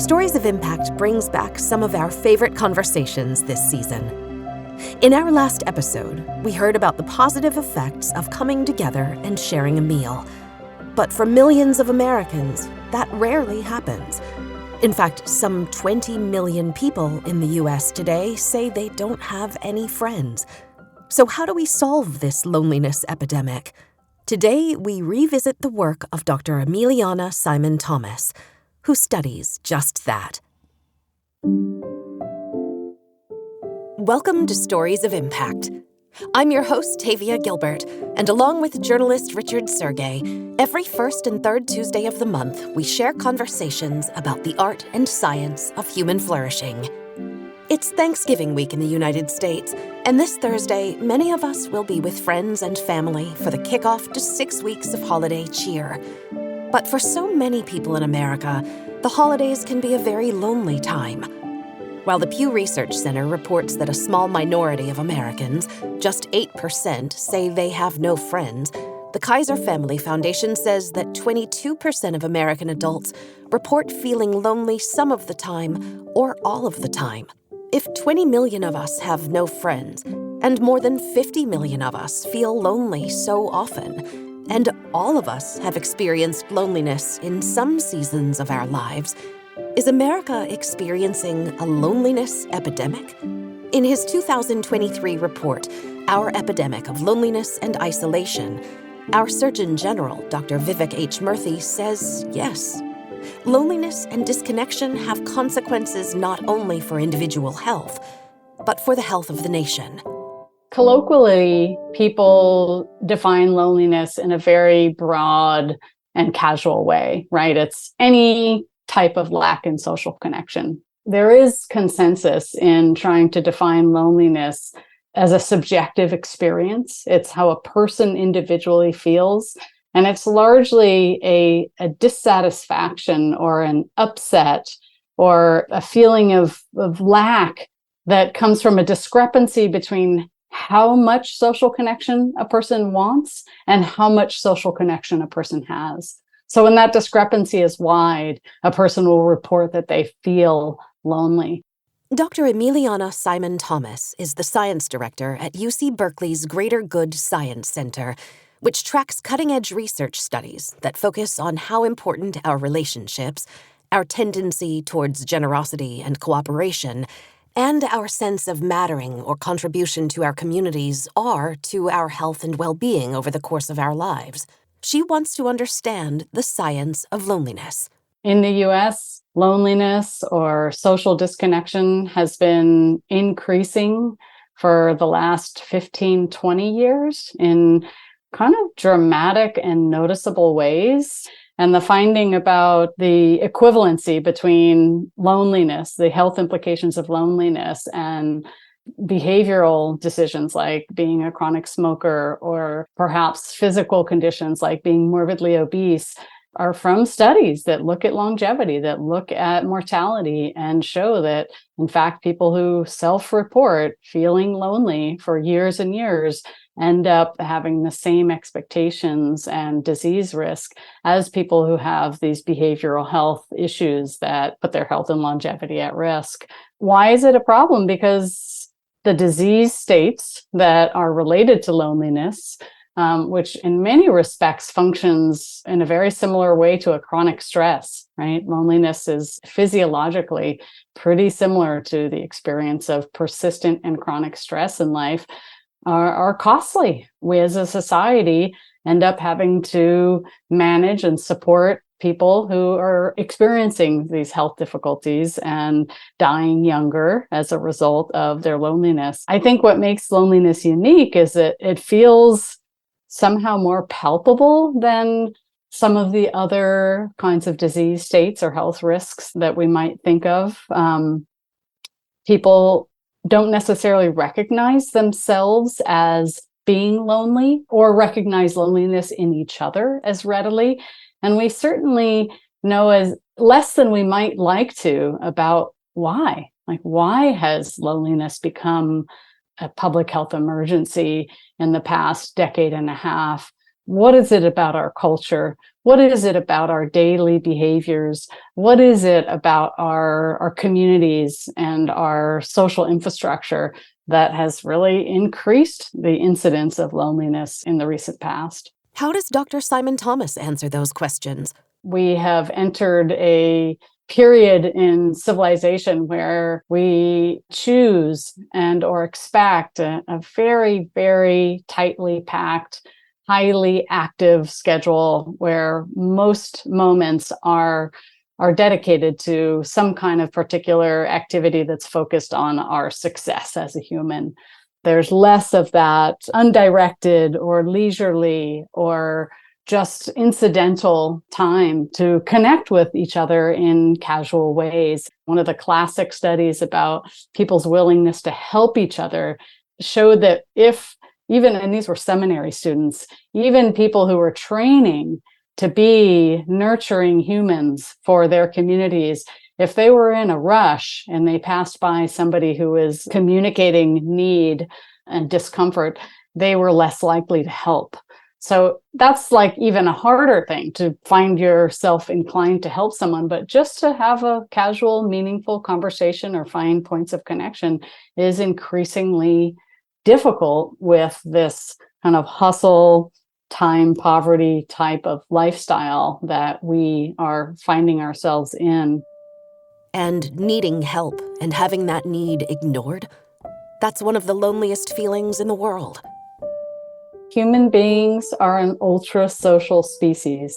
Stories of Impact brings back some of our favorite conversations this season. In our last episode, we heard about the positive effects of coming together and sharing a meal. But for millions of Americans, that rarely happens. In fact, some 20 million people in the US today say they don't have any friends. So how do we solve this loneliness epidemic? Today, we revisit the work of Dr. Emiliana Simon-Thomas, who studies just that. Welcome to Stories of Impact. I'm your host, Tavia Gilbert, and along with journalist Richard Sergey, every first and third Tuesday of the month, we share conversations about the art and science of human flourishing. It's Thanksgiving week in the United States, and this Thursday, many of us will be with friends and family for the kickoff to 6 weeks of holiday cheer. But for so many people in America, the holidays can be a very lonely time. While the Pew Research Center reports that a small minority of Americans, just 8%, say they have no friends, the Kaiser Family Foundation says that 22% of American adults report feeling lonely some of the time or all of the time. If 20 million of us have no friends, and more than 50 million of us feel lonely so often, and all of us have experienced loneliness in some seasons of our lives, is America experiencing a loneliness epidemic? In his 2023 report, Our Epidemic of Loneliness and Isolation, our Surgeon General, Dr. Vivek H. Murthy, says yes. Loneliness and disconnection have consequences not only for individual health, but for the health of the nation. Colloquially, people define loneliness in a very broad and casual way, right? It's any type of lack in social connection. There is consensus in trying to define loneliness as a subjective experience. It's how a person individually feels. And it's largely a dissatisfaction or an upset or a feeling of lack that comes from a discrepancy between how much social connection a person wants and how much social connection a person has. So when that discrepancy is wide, a person will report that they feel lonely. Dr. Emiliana Simon-Thomas is the science director at UC Berkeley's Greater Good Science Center, which tracks cutting-edge research studies that focus on how important our relationships, our tendency towards generosity and cooperation, and our sense of mattering or contribution to our communities are to our health and well-being over the course of our lives. She wants to understand the science of loneliness. In the US, loneliness or social disconnection has been increasing for the last 15, 20 years in kind of dramatic and noticeable ways. And the finding about the equivalency between loneliness, the health implications of loneliness, and behavioral decisions like being a chronic smoker or perhaps physical conditions like being morbidly obese are from studies that look at longevity, that look at mortality, and show that, in fact, people who self-report feeling lonely for years and years end up having the same expectations and disease risk as people who have these behavioral health issues that put their health and longevity at risk. Why is it a problem? Because the disease states that are related to loneliness, which in many respects functions in a very similar way to a chronic stress, right? Loneliness is physiologically pretty similar to the experience of persistent and chronic stress in life, are costly. We as a society end up having to manage and support people who are experiencing these health difficulties and dying younger as a result of their loneliness. I think what makes loneliness unique is that it feels somehow more palpable than some of the other kinds of disease states or health risks that we might think of. People don't necessarily recognize themselves as being lonely or recognize loneliness in each other as readily. And we certainly know as less than we might like to about why. Like, why has loneliness become a public health emergency in the past decade and a half? What is it about our culture? What is it about our daily behaviors? What is it about our communities and our social infrastructure that has really increased the incidence of loneliness in the recent past? How does Dr. Simon-Thomas answer those questions? We have entered a period in civilization where we choose and or expect a very, very tightly packed, highly active schedule where most moments are dedicated to some kind of particular activity that's focused on our success as a human. There's less of that undirected or leisurely or just incidental time to connect with each other in casual ways. One of the classic studies about people's willingness to help each other showed that and these were seminary students, even people who were training to be nurturing humans for their communities, if they were in a rush and they passed by somebody who was communicating need and discomfort, they were less likely to help. So that's like even a harder thing, to find yourself inclined to help someone, but just to have a casual, meaningful conversation or find points of connection is increasingly difficult with this kind of hustle, time, poverty type of lifestyle that we are finding ourselves in. And needing help and having that need ignored? That's one of the loneliest feelings in the world. Human beings are an ultra-social species.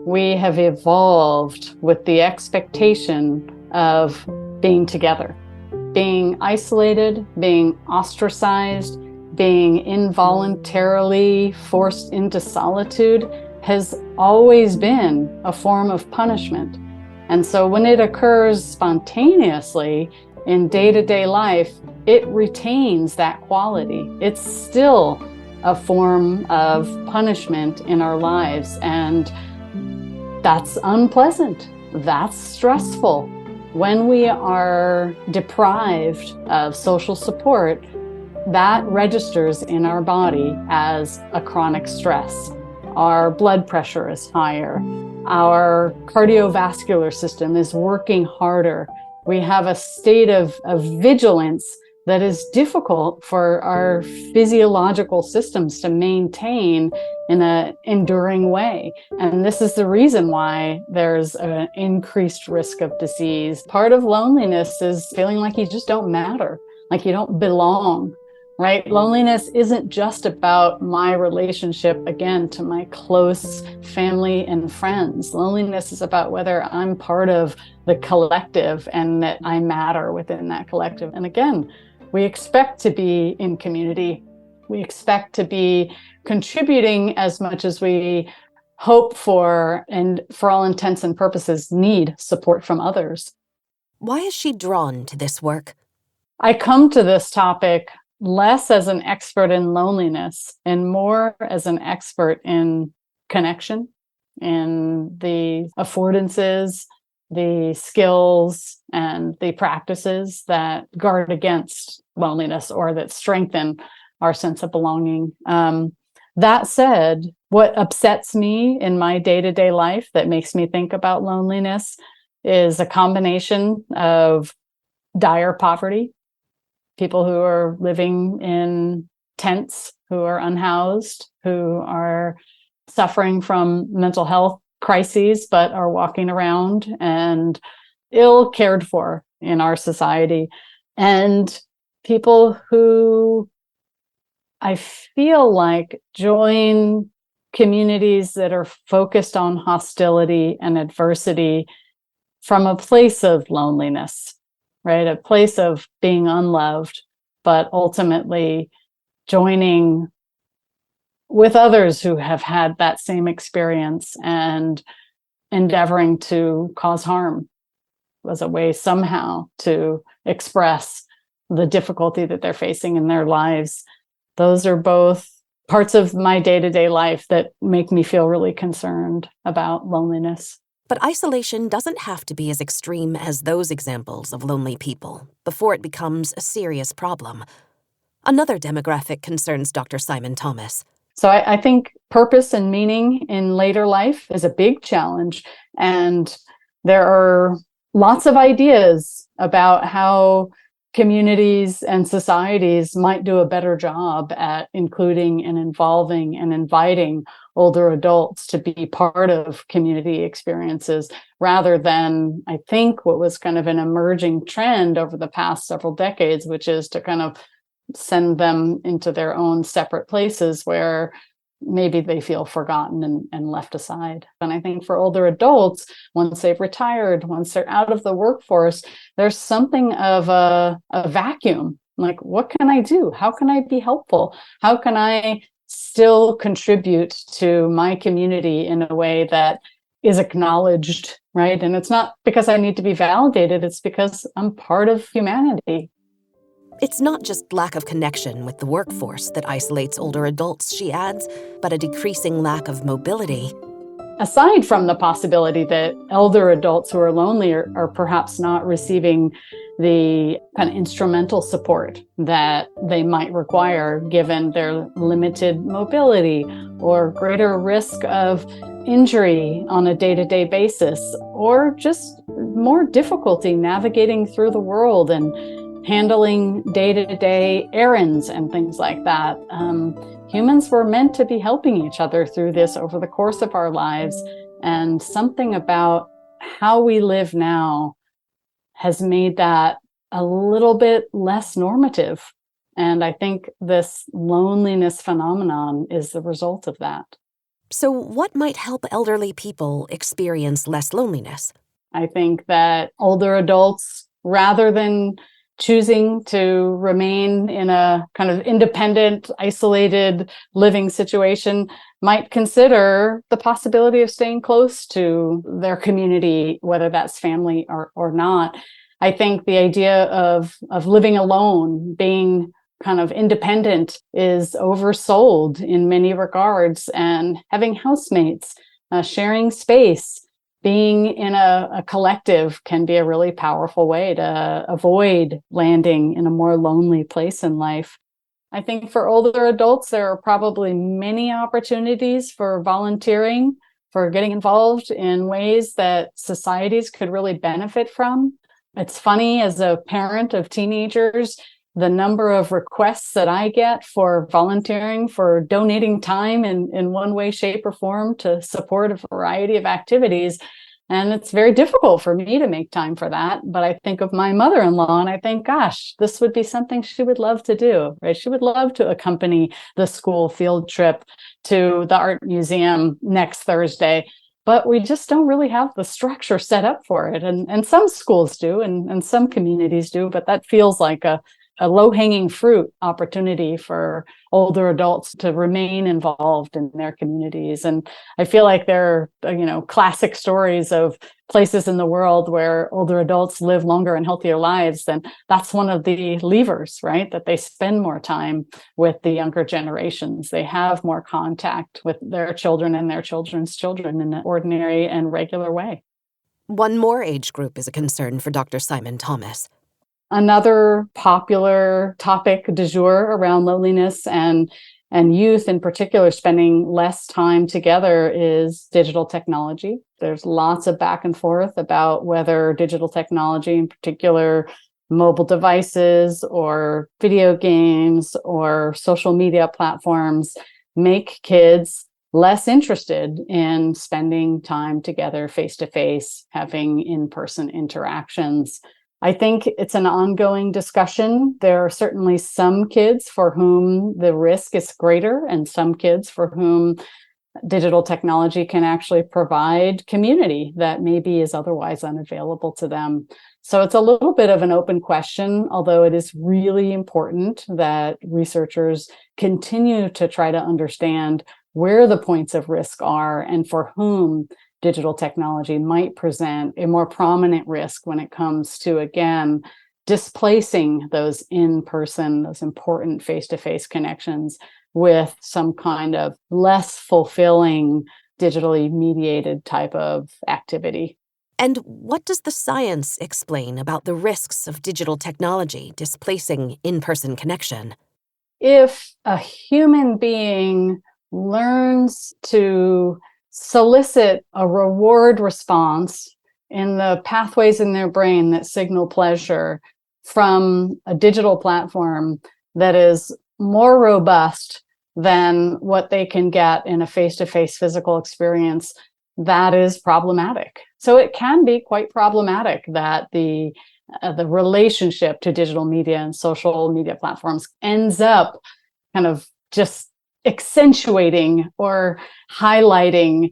We have evolved with the expectation of being together, being isolated, being ostracized, being involuntarily forced into solitude has always been a form of punishment. And so when it occurs spontaneously in day-to-day life, it retains that quality. It's still a form of punishment in our lives, and that's unpleasant. That's stressful. When we are deprived of social support, that registers in our body as a chronic stress. Our blood pressure is higher. Our cardiovascular system is working harder. We have a state of vigilance that is difficult for our physiological systems to maintain in an enduring way. And this is the reason why there's an increased risk of disease. Part of loneliness is feeling like you just don't matter, like you don't belong, right? Loneliness isn't just about my relationship, again, to my close family and friends. Loneliness is about whether I'm part of the collective and that I matter within that collective. And again, we expect to be in community. We expect to be contributing as much as we hope for, and for all intents and purposes, need support from others. Why is she drawn to this work? I come to this topic less as an expert in loneliness and more as an expert in connection, in the affordances, the skills, and the practices that guard against loneliness or that strengthen our sense of belonging. That said, what upsets me in my day-to-day life that makes me think about loneliness is a combination of dire poverty, people who are living in tents, who are unhoused, who are suffering from mental health crises, but are walking around and ill cared for in our society, and people who I feel like join communities that are focused on hostility and adversity from a place of loneliness, right? A place of being unloved, but ultimately joining with others who have had that same experience and endeavoring to cause harm as a way somehow to express the difficulty that they're facing in their lives. Those are both parts of my day-to-day life that make me feel really concerned about loneliness. But isolation doesn't have to be as extreme as those examples of lonely people before it becomes a serious problem. Another demographic concerns Dr. Simon-Thomas. So I think purpose and meaning in later life is a big challenge. And there are lots of ideas about how communities and societies might do a better job at including and involving and inviting older adults to be part of community experiences, rather than, I think, what was kind of an emerging trend over the past several decades, which is to kind of send them into their own separate places where maybe they feel forgotten and left aside. And I think for older adults, once they've retired, once they're out of the workforce, there's something of a vacuum. Like, what can I do? How can I be helpful? How can I still contribute to my community in a way that is acknowledged, right? And it's not because I need to be validated, it's because I'm part of humanity. It's not just lack of connection with the workforce that isolates older adults, she adds, but a decreasing lack of mobility. Aside from the possibility that elder adults who are lonely are perhaps not receiving the kind of instrumental support that they might require given their limited mobility or greater risk of injury on a day-to-day basis, or just more difficulty navigating through the world and handling day-to-day errands and things like that. Humans were meant to be helping each other through this over the course of our lives, and something about how we live now has made that a little bit less normative. And I think this loneliness phenomenon is the result of that. So what might help elderly people experience less loneliness? I think that older adults, rather than choosing to remain in a kind of independent, isolated living situation, might consider the possibility of staying close to their community, whether that's family or not. I think the idea of living alone, being kind of independent, is oversold in many regards, and having housemates, sharing space, being in a collective can be a really powerful way to avoid landing in a more lonely place in life. I think for older adults, there are probably many opportunities for volunteering, for getting involved in ways that societies could really benefit from. It's funny, as a parent of teenagers, the number of requests that I get for volunteering, for donating time in one way, shape, or form to support a variety of activities. And it's very difficult for me to make time for that. But I think of my mother-in-law and I think, gosh, this would be something she would love to do, right? She would love to accompany the school field trip to the art museum next Thursday. But we just don't really have the structure set up for it. And some schools do, and some communities do, but that feels like a low-hanging fruit opportunity for older adults to remain involved in their communities. And I feel like there are, classic stories of places in the world where older adults live longer and healthier lives. Then that's one of the levers, right? That they spend more time with the younger generations. They have more contact with their children and their children's children in an ordinary and regular way. One more age group is a concern for Dr. Simon-Thomas. Another popular topic du jour around loneliness and youth in particular spending less time together is digital technology. There's lots of back and forth about whether digital technology, in particular mobile devices or video games or social media platforms, make kids less interested in spending time together face-to-face, having in-person interactions. I think it's an ongoing discussion. There are certainly some kids for whom the risk is greater and some kids for whom digital technology can actually provide community that maybe is otherwise unavailable to them. So it's a little bit of an open question, although it is really important that researchers continue to try to understand where the points of risk are and for whom digital technology might present a more prominent risk when it comes to, again, displacing those in-person, those important face-to-face connections with some kind of less fulfilling, digitally mediated type of activity. And what does the science explain about the risks of digital technology displacing in-person connection? If a human being learns to solicit a reward response in the pathways in their brain that signal pleasure from a digital platform that is more robust than what they can get in a face-to-face physical experience, that is problematic. So it can be quite problematic that the relationship to digital media and social media platforms ends up kind of just accentuating or highlighting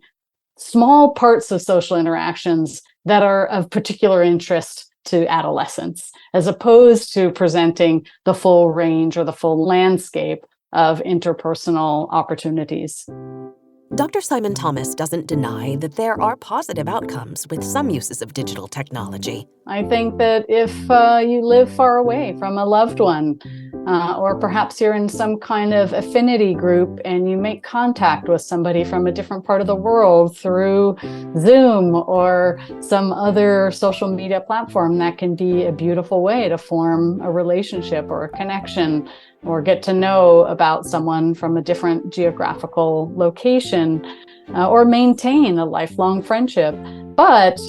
small parts of social interactions that are of particular interest to adolescents, as opposed to presenting the full range or the full landscape of interpersonal opportunities. Dr. Simon-Thomas doesn't deny that there are positive outcomes with some uses of digital technology. I think that if you live far away from a loved one, or perhaps you're in some kind of affinity group and you make contact with somebody from a different part of the world through Zoom or some other social media platform, that can be a beautiful way to form a relationship or a connection, or get to know about someone from a different geographical location, or maintain a lifelong friendship. But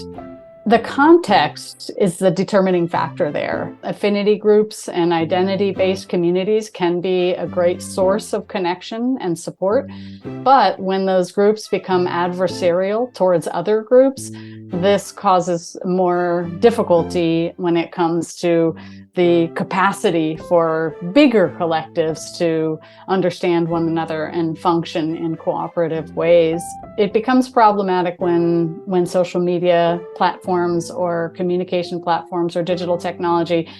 the context is the determining factor there. Affinity groups and identity-based communities can be a great source of connection and support. But when those groups become adversarial towards other groups, this causes more difficulty when it comes to the capacity for bigger collectives to understand one another and function in cooperative ways. It becomes problematic when social media platforms or communication platforms or digital technology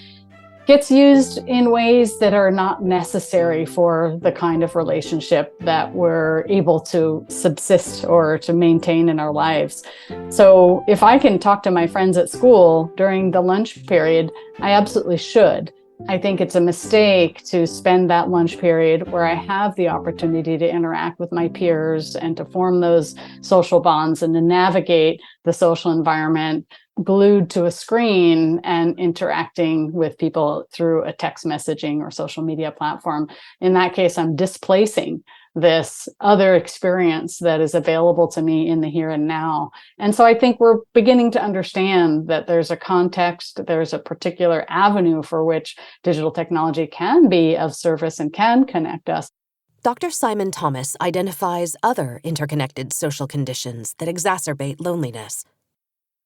gets used in ways that are not necessary for the kind of relationship that we're able to subsist or to maintain in our lives. So if I can talk to my friends at school during the lunch period, I absolutely should. I think it's a mistake to spend that lunch period where I have the opportunity to interact with my peers and to form those social bonds and to navigate the social environment glued to a screen and interacting with people through a text messaging or social media platform. In that case, I'm displacing this other experience that is available to me in the here and now. And so I think we're beginning to understand that there's a context, there's a particular avenue for which digital technology can be of service and can connect us. Dr. Simon-Thomas identifies other interconnected social conditions that exacerbate loneliness.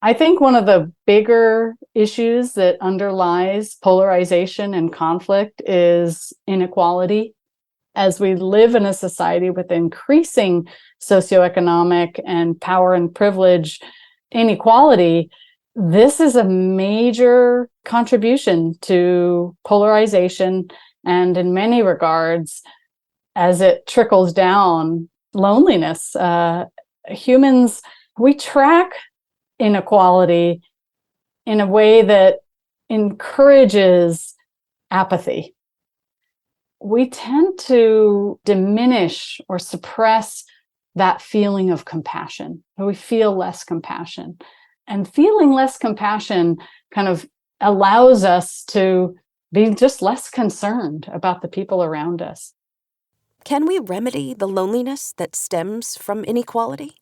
I think one of the bigger issues that underlies polarization and conflict is inequality. As we live in a society with increasing socioeconomic and power and privilege inequality, this is a major contribution to polarization, and in many regards, as it trickles down, loneliness. Humans, we track inequality in a way that encourages apathy. We tend to diminish or suppress that feeling of compassion. We feel less compassion. And feeling less compassion kind of allows us to be just less concerned about the people around us. Can we remedy the loneliness that stems from inequality?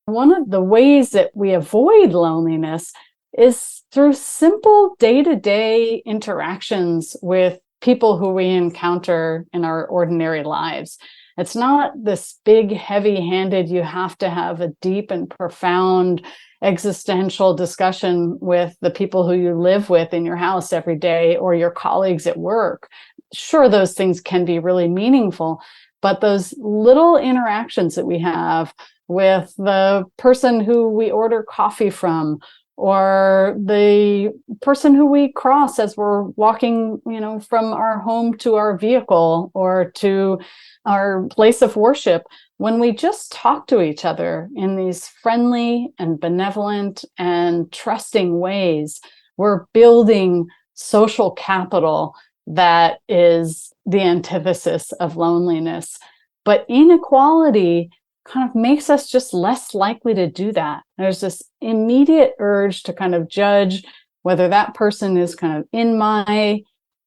One of the ways that we avoid loneliness is through simple day-to-day interactions with people who we encounter in our ordinary lives. It's not this big, heavy-handed, you have to have a deep and profound existential discussion with the people who you live with in your house every day or your colleagues at work. Sure, those things can be really meaningful, but those little interactions that we have with the person who we order coffee from, or the person who we cross as we're walking, from our home to our vehicle or to our place of worship, when we just talk to each other in these friendly and benevolent and trusting ways, we're building social capital that is the antithesis of loneliness. But inequality kind of makes us just less likely to do that. There's this immediate urge to kind of judge whether that person is kind of in my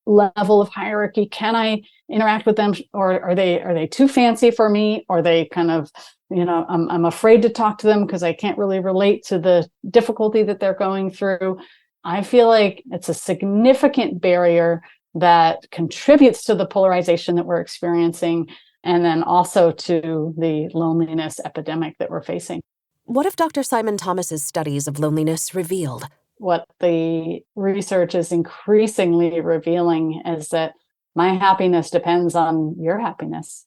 level of hierarchy? Can I interact with them, or are they too fancy for me? Or are they kind of, I'm afraid to talk to them because I can't really relate to the difficulty that they're going through. I feel like it's a significant barrier that contributes to the polarization that we're experiencing, and then also to the loneliness epidemic that we're facing. What have Dr. Simon-Thomas's studies of loneliness revealed? What the research is increasingly revealing is that my happiness depends on your happiness.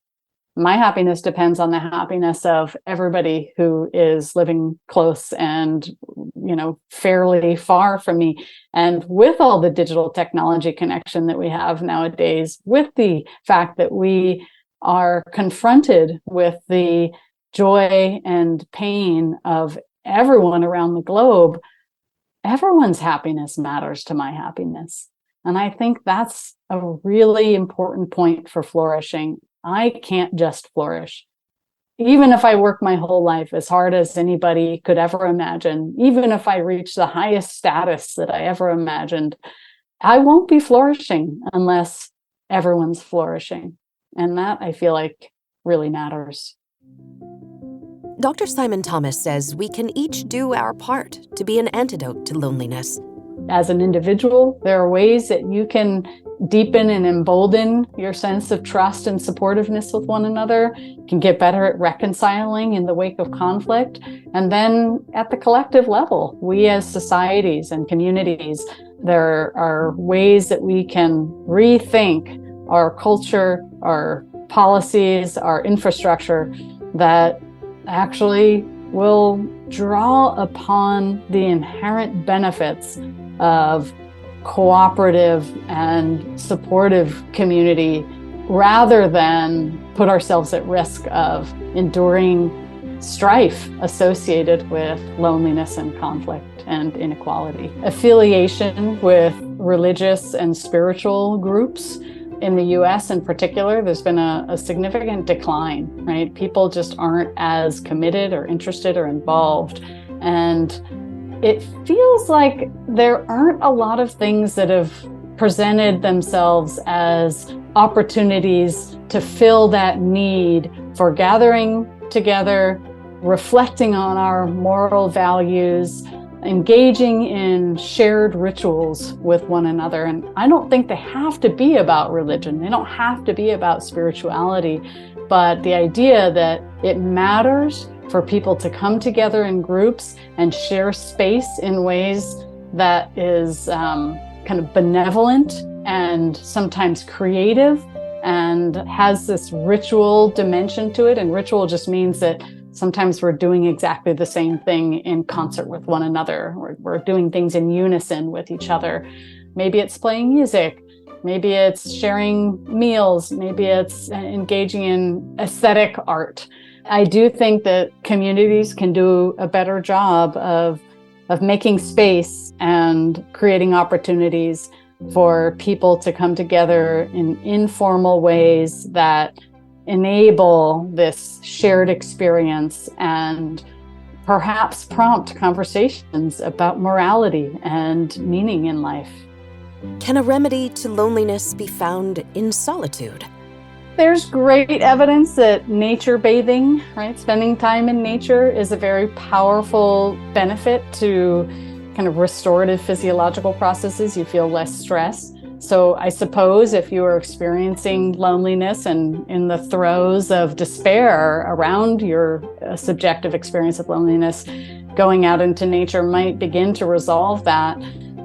My happiness depends on the happiness of everybody who is living close and, fairly far from me. And with all the digital technology connection that we have nowadays, with the fact that we are confronted with the joy and pain of everyone around the globe, everyone's happiness matters to my happiness. And I think that's a really important point for flourishing. I can't just flourish. Even if I work my whole life as hard as anybody could ever imagine, even if I reach the highest status that I ever imagined, I won't be flourishing unless everyone's flourishing. And that, I feel like, really matters. Dr. Simon-Thomas says we can each do our part to be an antidote to loneliness. As an individual, there are ways that you can deepen and embolden your sense of trust and supportiveness with one another. You can get better at reconciling in the wake of conflict. And then at the collective level, we as societies and communities, there are ways that we can rethink our culture, our policies, our infrastructure that actually will draw upon the inherent benefits of cooperative and supportive community, rather than put ourselves at risk of enduring strife associated with loneliness and conflict and inequality. Affiliation with religious and spiritual groups in the US in particular, there's been a significant decline, right? People just aren't as committed or interested or involved. And it feels like there aren't a lot of things that have presented themselves as opportunities to fill that need for gathering together, reflecting on our moral values, engaging in shared rituals with one another. And I don't think they have to be about religion. They don't have to be about spirituality. But the idea that it matters for people to come together in groups and share space in ways that is kind of benevolent and sometimes creative and has this ritual dimension to it. And ritual just means that sometimes we're doing exactly the same thing in concert with one another. We're doing things in unison with each other. Maybe it's playing music. Maybe it's sharing meals. Maybe it's engaging in aesthetic art. I do think that communities can do a better job of making space and creating opportunities for people to come together in informal ways that enable this shared experience and perhaps prompt conversations about morality and meaning in life. Can a remedy to loneliness be found in solitude? There's great evidence that nature bathing, right, spending time in nature is a very powerful benefit to kind of restorative physiological processes. You feel less stress. So I suppose if you are experiencing loneliness and in the throes of despair around your subjective experience of loneliness, going out into nature might begin to resolve that.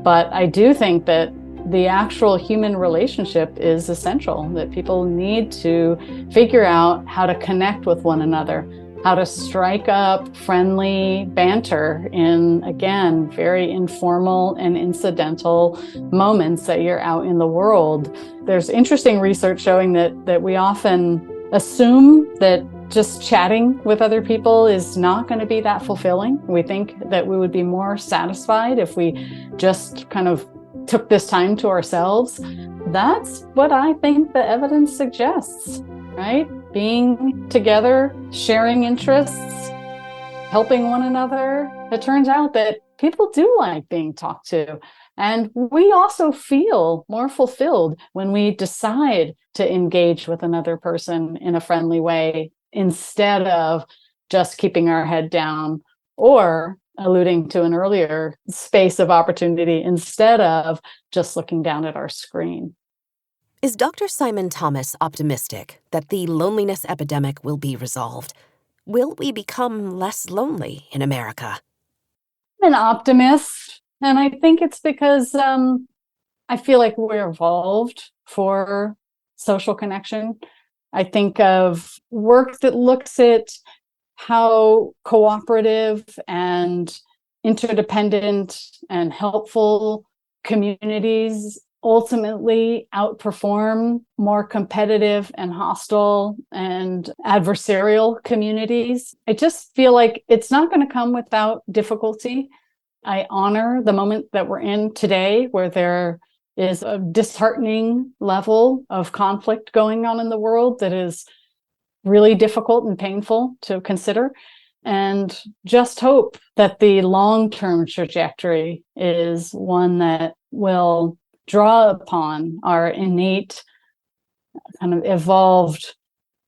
But I do think that the actual human relationship is essential, that people need to figure out how to connect with one another, how to strike up friendly banter in, again, very informal and incidental moments that you're out in the world. There's interesting research showing that we often assume that just chatting with other people is not going to be that fulfilling. We think that we would be more satisfied if we just kind of took this time to ourselves. That's what I think the evidence suggests, right? Being together, sharing interests, helping one another. It turns out that people do like being talked to. And we also feel more fulfilled when we decide to engage with another person in a friendly way instead of just keeping our head down, or alluding to an earlier space of opportunity, instead of just looking down at our screen. Is Dr. Simon-Thomas optimistic that the loneliness epidemic will be resolved? Will we become less lonely in America? I'm an optimist, and I think it's because I feel like we're evolved for social connection. I think of work that looks at how cooperative and interdependent and helpful communities ultimately outperform more competitive and hostile and adversarial communities. I just feel like it's not going to come without difficulty. I honor the moment that we're in today, where there is a disheartening level of conflict going on in the world that is really difficult and painful to consider, and just hope that the long-term trajectory is one that will draw upon our innate kind of evolved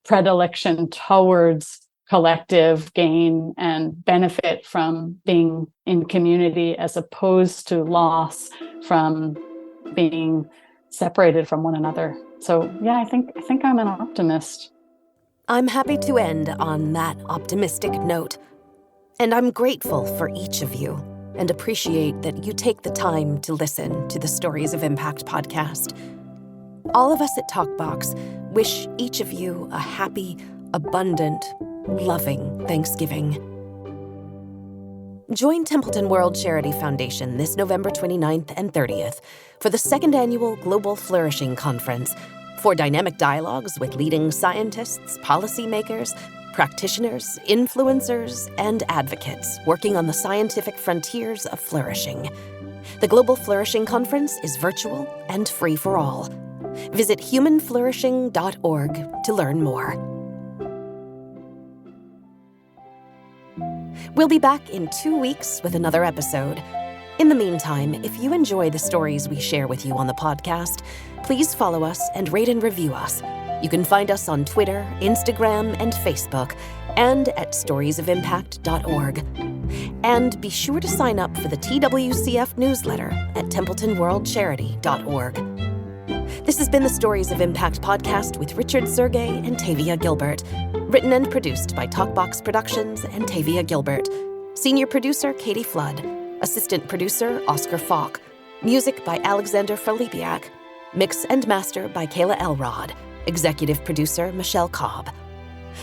predilection towards collective gain and benefit from being in community, as opposed to loss from being separated from one another. So yeah, I think I'm an optimist. I'm happy to end on that optimistic note. And I'm grateful for each of you and appreciate that you take the time to listen to the Stories of Impact podcast. All of us at TalkBox wish each of you a happy, abundant, loving Thanksgiving. Join Templeton World Charity Foundation this November 29th and 30th for the second annual Global Flourishing Conference, for dynamic dialogues with leading scientists, policymakers, practitioners, influencers, and advocates working on the scientific frontiers of flourishing. The Global Flourishing Conference is virtual and free for all. Visit humanflourishing.org to learn more. We'll be back in 2 weeks with another episode. In the meantime, if you enjoy the stories we share with you on the podcast, please follow us and rate and review us. You can find us on Twitter, Instagram, and Facebook, and at storiesofimpact.org. And be sure to sign up for the TWCF newsletter at templetonworldcharity.org. This has been the Stories of Impact podcast with Richard Sergey and Tavia Gilbert. Written and produced by TalkBox Productions and Tavia Gilbert. Senior producer, Katie Flood. Assistant producer, Oscar Falk. Music by Alexander Felipiak. Mix and master by Kayla Elrod. Executive producer, Michelle Cobb.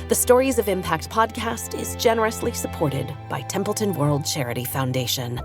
The Stories of Impact podcast is generously supported by Templeton World Charity Foundation.